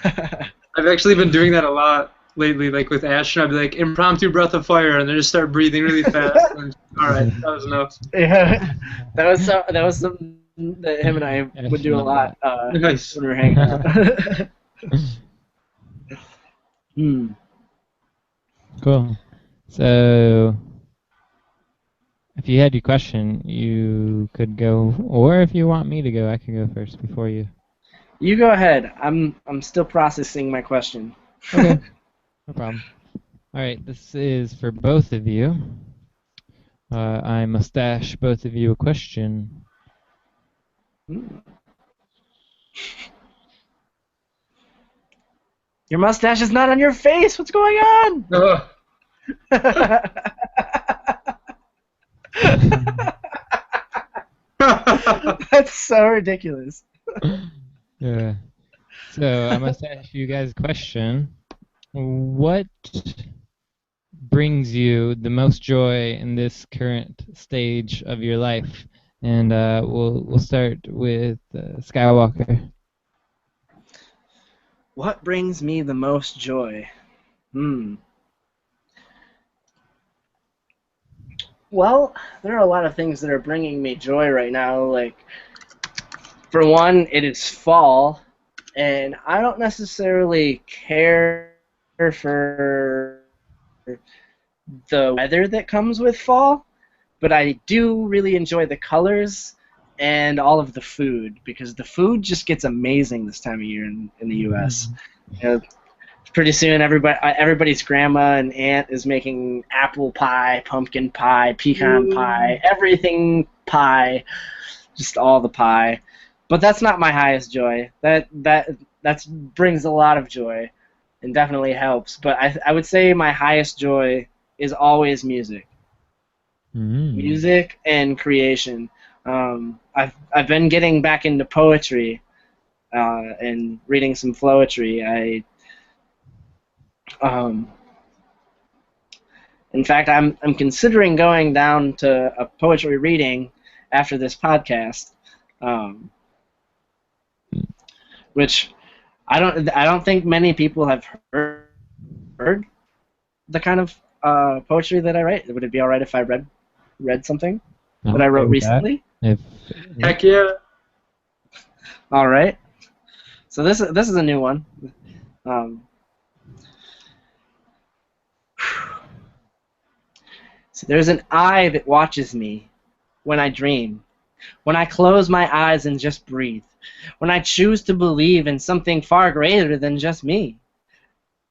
I've actually been doing that a lot lately, like with Ashton. I'd be like, impromptu breath of fire, and then just start breathing really fast. And, all right, that was enough. Yeah, that was something that him and I would do a lot Nice. when we were hanging out. Cool. So if you had your question, you could go, or if you want me to go, I can go first before you. You go ahead. I'm still processing my question. Okay, no problem. All right, this is for both of you. I must ask both of you a question. Your mustache is not on your face. What's going on? Ugh. That's so ridiculous. Yeah. So I must ask you guys a question. What brings you the most joy in this current stage of your life? And we'll start with Skyy Walker. What brings me the most joy? Well, there are a lot of things that are bringing me joy right now. Like, for one, it is fall, and I don't necessarily care for the weather that comes with fall, but I do really enjoy the colors and all of the food, because the food just gets amazing this time of year in the U.S. You know, pretty soon, everybody's grandma and aunt is making apple pie, pumpkin pie, pecan pie, everything pie, just all the pie. But that's not my highest joy. That brings a lot of joy, and definitely helps. But I would say my highest joy is always music. Music and creation. I've been getting back into poetry and reading some flowetry. In fact, I'm considering going down to a poetry reading after this podcast, which I don't think many people have heard the kind of poetry that I write. Would it be all right if I read something that I wrote recently? Heck yeah. All right. So this is a new one. So there's an eye that watches me when I dream, when I close my eyes and just breathe, when I choose to believe in something far greater than just me.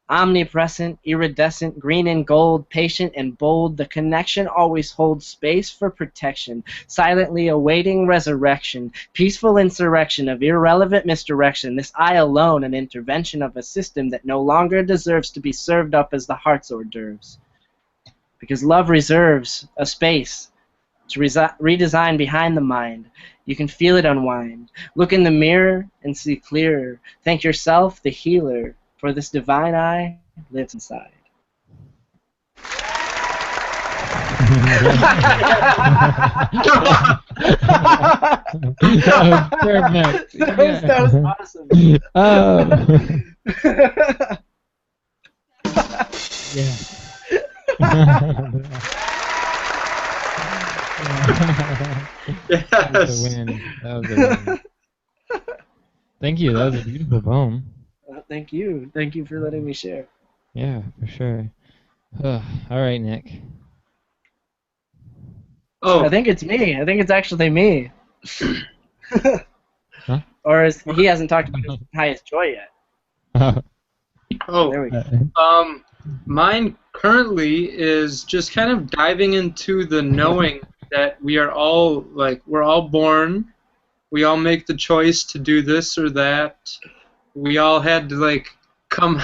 Omnipresent, iridescent, green and gold, patient and bold, the connection always holds space for protection, silently awaiting resurrection, peaceful insurrection of irrelevant misdirection, this eye alone an intervention of a system that no longer deserves to be served up as the heart's hors d'oeuvres. Because love reserves a space to redesign behind the mind. You can feel it unwind. Look in the mirror and see clearer. Thank yourself, the healer, for this divine eye lives inside. That was perfect. That was awesome. Yeah. Yes. That was a win. That was a win. Thank you. That was a beautiful poem. Thank you. Thank you for letting me share. Yeah, for sure. All right, Nick. Oh, I think it's me. I think it's actually me. Huh? Or he hasn't talked about his highest joy yet. There we go. Mine currently is just kind of diving into the knowing that we're all born. We all make the choice to do this or that. We all had to come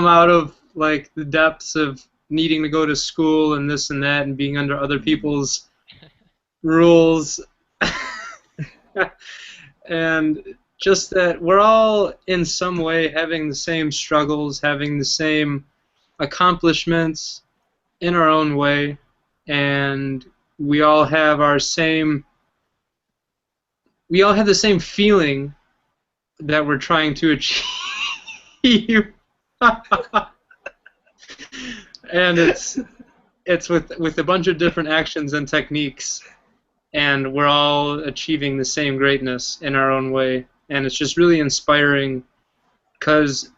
out of the depths of needing to go to school and this and that and being under other people's rules. And just that we're all in some way having the same struggles, having the same accomplishments in our own way, and we all have the same feeling that we're trying to achieve. And it's with a bunch of different actions and techniques, and we're all achieving the same greatness in our own way. And it's just really inspiring, because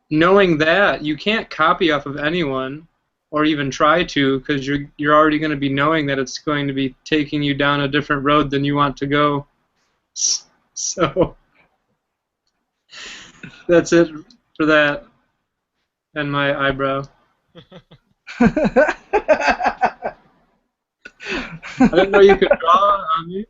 knowing that you can't copy off of anyone or even try to, because you're already going to be knowing that it's going to be taking you down a different road than you want to go. So that's it for that and my eyebrow. I didn't know you could draw on me.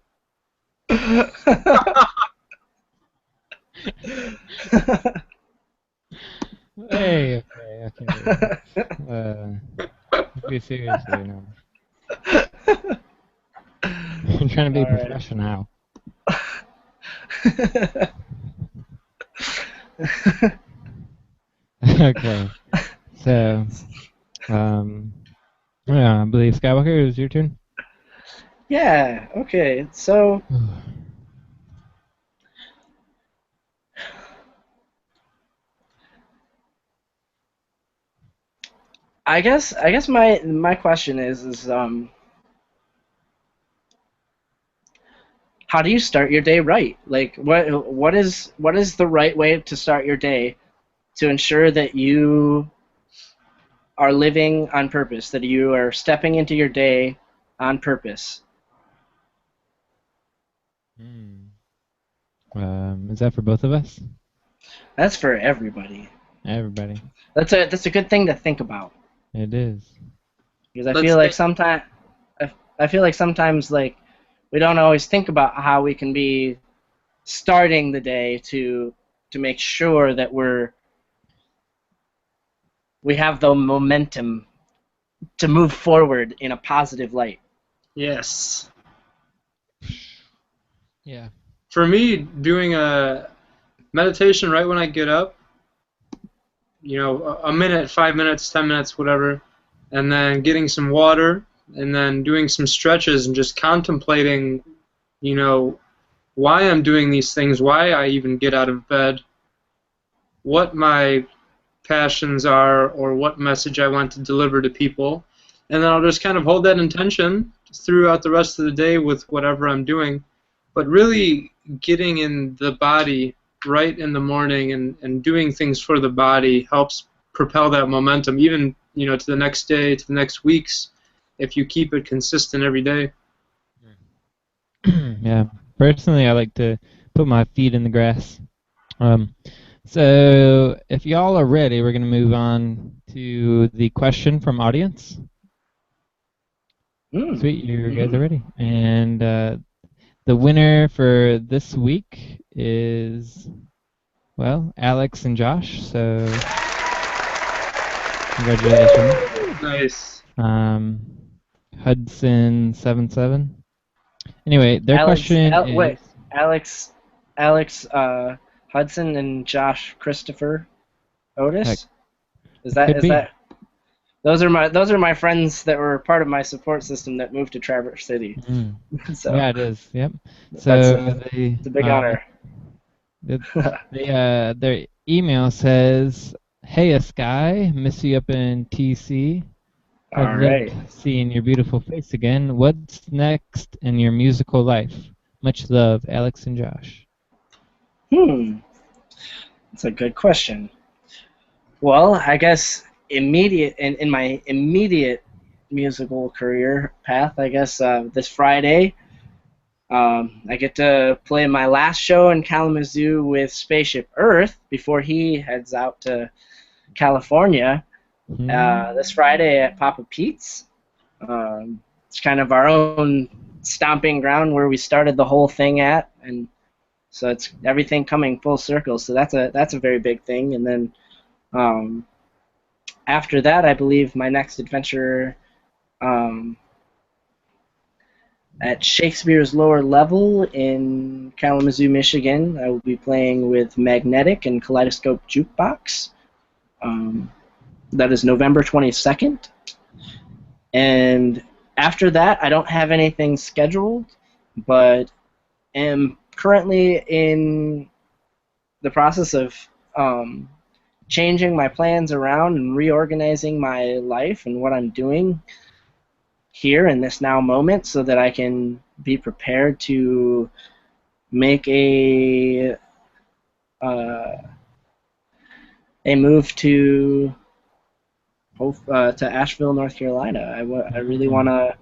Hey, okay. Be serious here now. I'm trying to be All right. professional. Okay. So, yeah, I believe Skywalker, it was your turn. Yeah. Okay. So I guess my question is how do you start your day right? Like what is the right way to start your day to ensure that you are living on purpose, that you are stepping into your day on purpose? Is that for both of us? That's for everybody. Everybody. That's a good thing to think about, It is. because I Let's feel like think. sometimes like we don't always think about how we can be starting the day to make sure that we have the momentum to move forward in a positive light. Yes. Yeah. For me, doing a meditation right when I get up, a minute, 5 minutes, 10 minutes, whatever, and then getting some water, and then doing some stretches and just contemplating, you know, why I'm doing these things, why I even get out of bed, what my passions are, or what message I want to deliver to people. And then I'll just kind of hold that intention throughout the rest of the day with whatever I'm doing. But really getting in the body right in the morning and doing things for the body helps propel that momentum, even to the next day, to the next weeks, if you keep it consistent every day. Yeah. Personally, I like to put my feet in the grass. So if y'all are ready, we're going to move on to the question from audience. Sweet, you guys are ready. And the winner for this week is, well, Alex and Josh. So congratulations. Nice. Hudson77. Anyway, their question is. Alex Hudson and Josh Christopher Otis. Heck, Is could be. that? Those are my friends that were part of my support system that moved to Traverse City. So yeah, it is. Yep. So it's a big honor. Their email says, "Hey, Skyy, miss you up in TC. Have All loved right. seeing your beautiful face again. What's next in your musical life? Much love, Alex and Josh." That's a good question. Well, I guess in my immediate musical career path, I guess this Friday, I get to play my last show in Kalamazoo with Spaceship Earth before he heads out to California this Friday at Papa Pete's. It's kind of our own stomping ground where we started the whole thing at, and so it's everything coming full circle. So that's a very big thing. And then after that, I believe my next adventure at Shakespeare's Lower Level in Kalamazoo, Michigan, I will be playing with Magnetic and Kaleidoscope Jukebox. That is November 22nd. And after that, I don't have anything scheduled, but am currently in the process of changing my plans around and reorganizing my life and what I'm doing here in this now moment so that I can be prepared to make a move to Asheville, North Carolina. I really want to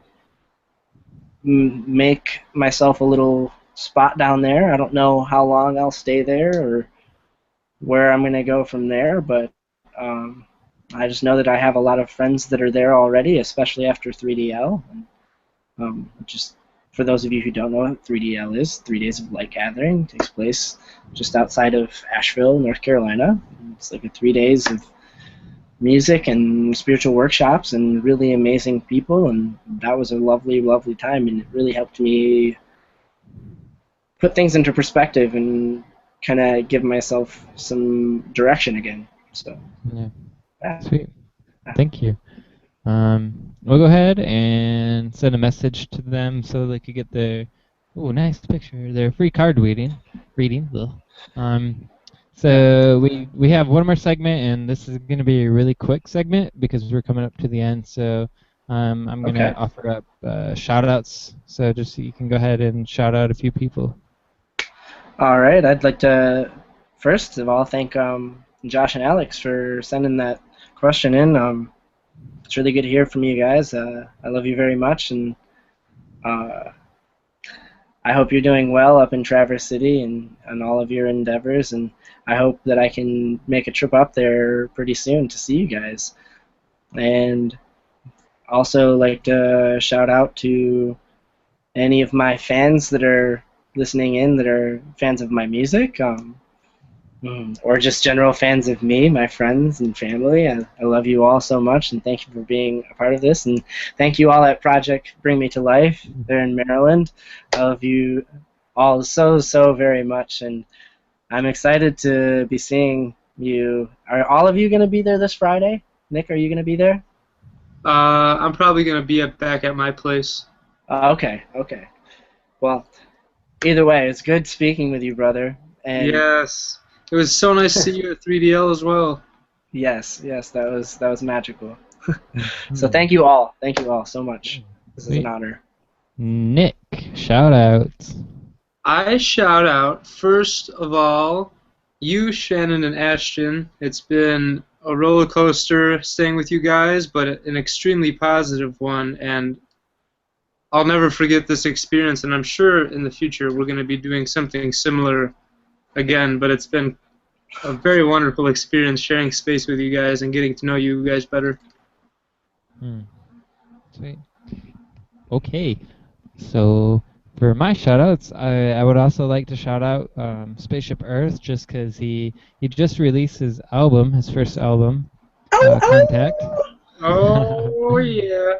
make myself a little spot down there. I don't know how long I'll stay there or where I'm going to go from there, but I just know that I have a lot of friends that are there already, especially after 3DL. And, just for those of you who don't know what 3DL is, 3 Days of Light Gathering. It takes place just outside of Asheville, North Carolina. It's like a 3 days of music and spiritual workshops and really amazing people, and that was a lovely, lovely time, and it really helped me put things into perspective and kind of give myself some direction again. So, yeah. Sweet. Thank you. We'll go ahead and send a message to them so they could get their nice picture, their free card reading. So we have one more segment, and this is going to be a really quick segment because we're coming up to the end. So I'm going to offer up shout-outs. So just so you can go ahead and shout out a few people. All right. I'd like to, first of all, thank Josh and Alex for sending that question in. It's really good to hear from you guys. I love you very much, and I hope you're doing well up in Traverse City and all of your endeavors, and I hope that I can make a trip up there pretty soon to see you guys. And also like to shout out to any of my fans that are listening in that are fans of my music, or just general fans of me, my friends and family. I love you all so much, and thank you for being a part of this. And thank you all at Project Bring Me to Life there in Maryland. I love you all so, so very much, and I'm excited to be seeing you. Are all of you going to be there this Friday? Nick, are you going to be there? I'm probably going to be back at my place. Okay. Well, either way, it's good speaking with you, brother. And yes. It was so nice to see you at 3DL as well. Yes, that was magical. So thank you all so much. This is an honor. Nick, shout outs. I shout out, first of all, you, Shannon, and Ashton. It's been a roller coaster staying with you guys, but an extremely positive one, and I'll never forget this experience, and I'm sure in the future we're going to be doing something similar again, but it's been a very wonderful experience sharing space with you guys and getting to know you guys better. Sweet. Okay, so for my shout-outs, I would also like to shout out Spaceship Earth, just because he just released his album, his first album, Contact. Oh, yeah.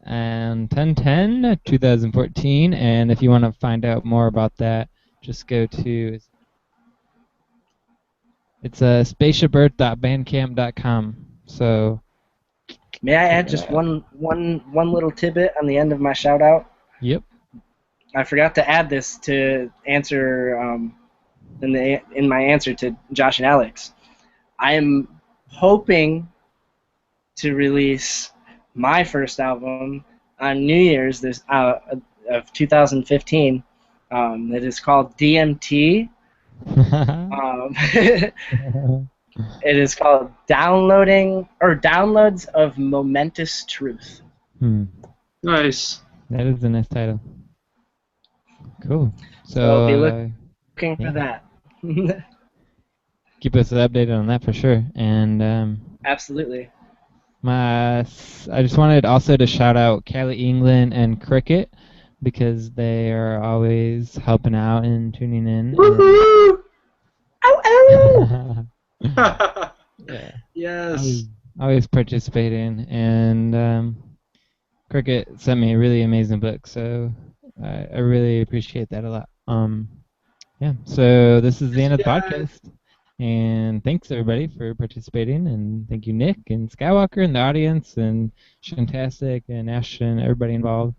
And 10/10, 2014, and if you want to find out more about that, just go to spaceshipearth.bandcamp.com. So may I add just one little tidbit on the end of my shout out? Yep. I forgot to add this to answer in my answer to Josh and Alex. I am hoping to release my first album on New Year's of 2015. It is called DMT. It is called Downloads of Momentous Truth. Nice. That is a nice title. Cool. So be looking for that. Keep us updated on that for sure. And absolutely. I just wanted also to shout out Callie England and Cricket, because they are always helping out and tuning in. Woohoo! Ow! Yeah. Yes. Always participating, and Cricket sent me a really amazing book, so I really appreciate that a lot. Yeah. So this is the end of the podcast, and thanks everybody for participating, and thank you Nick and Skyy Walker in the audience, and Shantastic and Ashton, everybody involved.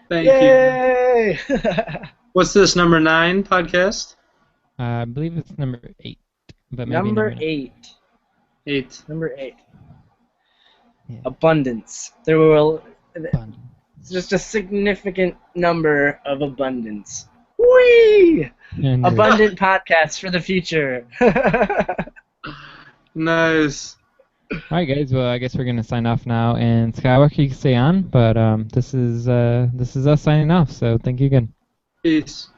Thank you. What's this, number 9 podcast? I believe it's number 8. But maybe number 8. 8. Number 8. Yeah. Abundance. There will just a significant number of abundance. Whee! Abundant podcasts for the future. Nice. Alright guys, well I guess we're gonna sign off now, and Skyy Walker, you can stay on, but this is us signing off, so thank you again. Peace.